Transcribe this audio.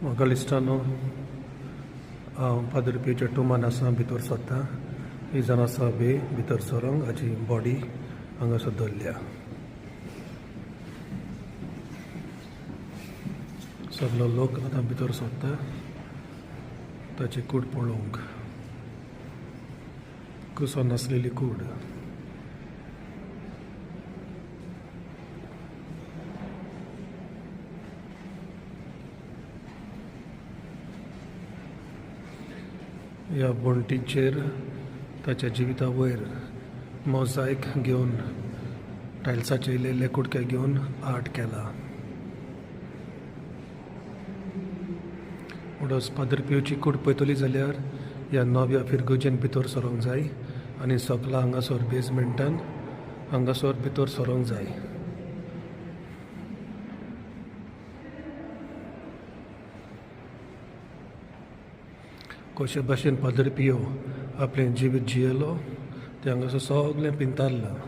म्हाका दिसता न्हू हांव पाद्री पियोच्या टुमान आसा भितर सरता. ही जाण आसा भितर सरोंक हाची बॉडी हांगासर दवरल्या. सगलो लोक आतां भितर सरता ताची कूड पळोवंक. कुसोन आसलेली कूड. ह्या बोंटीचेर ताच्या जिविता वयर मोजायक घेवन टायल्साचे इल्ले कुडके घेवन आर्ट केला. म्हणटच पाद्री पियोची कूड पळयतली जाल्यार ह्या नव्या फिरगोजेन भितर सरोंक जाय आनी सकला हांगासर बेजमेंटान हांगासर भितर सरोंक जाय. कशे भाशेन पाद्री पियो आपलें जिवीत जियेलो तें हांगासर सगळें पिंतारलां.